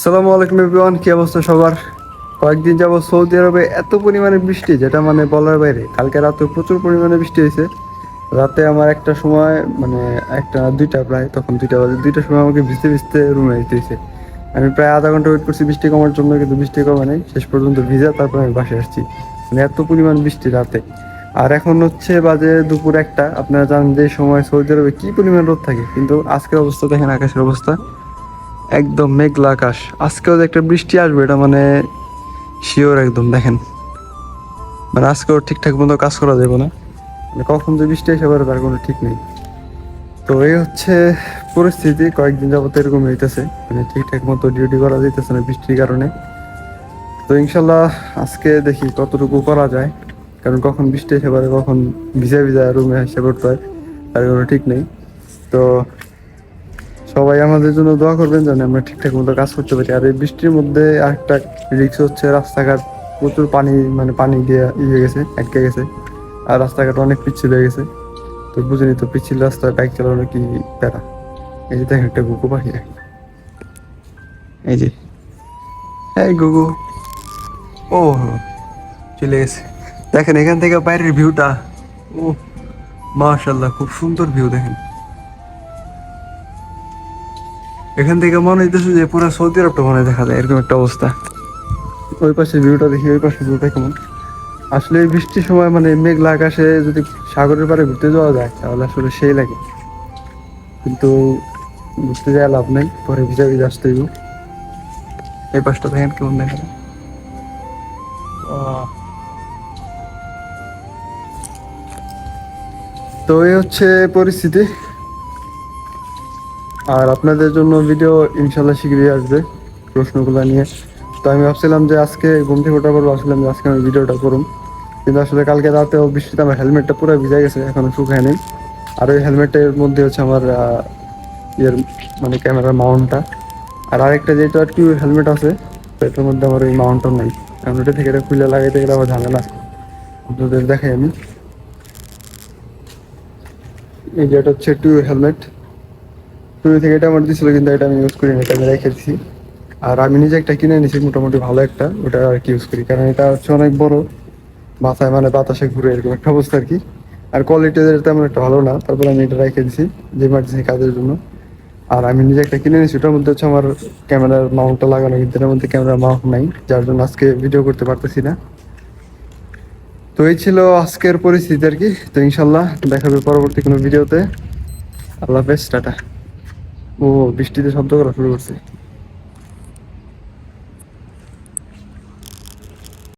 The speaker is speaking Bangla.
সালামু আলাইকুম এভরিওয়ান, কি অবস্থা সবার? কয়েকদিন যাবত সৌদি আরবে এত পরিমাণে বৃষ্টি, যেটা মানে বলার বাইরে। কালকে রাতে প্রচুর পরিমাণে বৃষ্টি হয়েছে। রাতে আমার একটা সময় মানে একটা দুইটা প্রায়, তখন দুইটা বাজে, দুইটার সময় আমাকে ভিজতে ভিজতে রুমে যেতে হয়েছে। আমি প্রায় আধা ঘন্টা ওয়েট করছি বৃষ্টি কমার জন্য, কিন্তু বৃষ্টি কমে নাই। শেষ পর্যন্ত ভিজা তারপর আমি বাসায় আসছি। মানে এত পরিমাণ বৃষ্টি রাতে। আর এখন হচ্ছে বাজে দুপুর একটা। আপনারা জানেন যে এই সময় সৌদি আরবে কি পরিমাণ রোদ থাকে, কিন্তু আজকের অবস্থা দেখেন, আকাশের অবস্থা একদম মেঘলা আকাশ। আজকেও যে একটা বৃষ্টি আসবে এটা মানে শিওর একদম। দেখেন, মানে আজকেও ঠিকঠাক মতো কাজ করা যাবে না, মানে কখন যে বৃষ্টি এসে পারে তার কোনো ঠিক নেই। তো এই হচ্ছে পরিস্থিতি, কয়েকদিন যাবত এরকম হইতেছে, মানে ঠিকঠাক মতো ডিউটি করা যাইতেছে না বৃষ্টির কারণে। তো ইনশাল্লাহ আজকে দেখি কতটুকু করা যায়, কারণ কখন বৃষ্টি এসে পারে, কখন ভিজা ভিজা রুমে এসে পড়তে হয় তার কোনো ঠিক নেই। তো সবাই আমাদের জন্য দোয়া করবেন যেন আমরা ঠিকঠাক মতো কাজ করতে পারি। আর এই বৃষ্টির মধ্যে আরেকটা রিস্ক হচ্ছে রাস্তাঘাট প্রচুর পানি, মানে পানি দিয়ে হয়ে গেছে, আটকে গেছে। আর রাস্তাঘাট অনেক পিচ্ছিল হয়ে গেছে। তো বুঝিনি তো, পিচ্ছিল রাস্তায় বাইক চালানো কি প্যারা। এই যে দেখেন একটা গুগু পাখি, এই যে, এই গুগু, ও চলে গেছে। দেখেন এখান থেকে বাইরের ভিউটা, ও মাশাল্লাহ, খুব সুন্দর ভিউ। দেখেন এখান থেকে মনে হইতেছে যে পুরো সৌদি আরবটা মনে হয় দেখা যায়, এরকম একটা অবস্থা। ওই পাশে ভিউটা দেখি, ওই পাশে ভিউটা কেমন। আসলে এই বৃষ্টির সময় মানে মেঘলা আকাশে যদি সাগরের পাড়ে ঘুরতে যাওয়া যায় তাহলে আসলে সেই লাগে, কিন্তু ঘুরতে যাওয়া লাভ নেই, পরে ভিজা ভিজা আসতে হইব। এই পাশটা দেখেন কেমন দেখা যায়। আহ, তো এই হচ্ছে পরিস্থিতি। আর আপনাদের জন্য ভিডিও ইনশাল্লাহ শীঘ্রই আসবে প্রশ্নগুলো নিয়ে। তো আমি ভাবছিলাম যে আজকে ঘুম থেকে ওঠার পর ভাবছিলাম যে আজকে আমি ভিডিওটা করুম, কিন্তু আসলে কালকে রাতেও বৃষ্টিতে আমার হেলমেটটা পুরো ভিজে গেছে, এখনো শুকায় নেই। আর ওই হেলমেটের মধ্যে হচ্ছে আমার ইয়ের মানে ক্যামেরার মাউন্টটা। আর আরেকটা যেহেতু আর কি হেলমেট আছে, তো এটার মধ্যে আমার ওই মাউন্টটা নাই। কারণ ওটা থেকে এটা খুলে লাগাইতে গেলে আবার ঝামেলা। আপনাদের দেখাই আমি, এই যে এটা হচ্ছে টু হেলমেট। টু থেকে এটা আমার দিছিল, কিন্তু এটা আমি ইউজ করি না, এটা আমি রেখে দিছি। আর আমি নিজে একটা কিনে নিয়েছি মোটামুটি ভালো একটা, ওটা আর কি ইউজ করি, কারণ এটা হচ্ছে অনেক বড়, মাথায় মানে বাতাসে ঘুরে এরকম একটা অবস্থা আর কি। আর কোয়ালিটি তেমন একটা ভালো না, তারপর আমি এটা রেখে দিছি যে ইমার্জেন্সি কাজের জন্য। আর আমি নিজে একটা কিনে নিয়েছি, ওটার মধ্যে হচ্ছে আমার ক্যামেরার মাউন্টটা লাগানো, কিন্তু এটার মধ্যে ক্যামেরার মাউন্ট নাই, যার জন্য আজকে ভিডিও করতে পারতেছি না। তো এই ছিল আজকের পরিস্থিতি আর কি। তো ইনশাল্লাহ দেখা হবে পরবর্তী কোনো ভিডিওতে। আল্লাহ হাফেজ, টাটা। ও বৃষ্টিতে শব্দ করা শুরু করছে।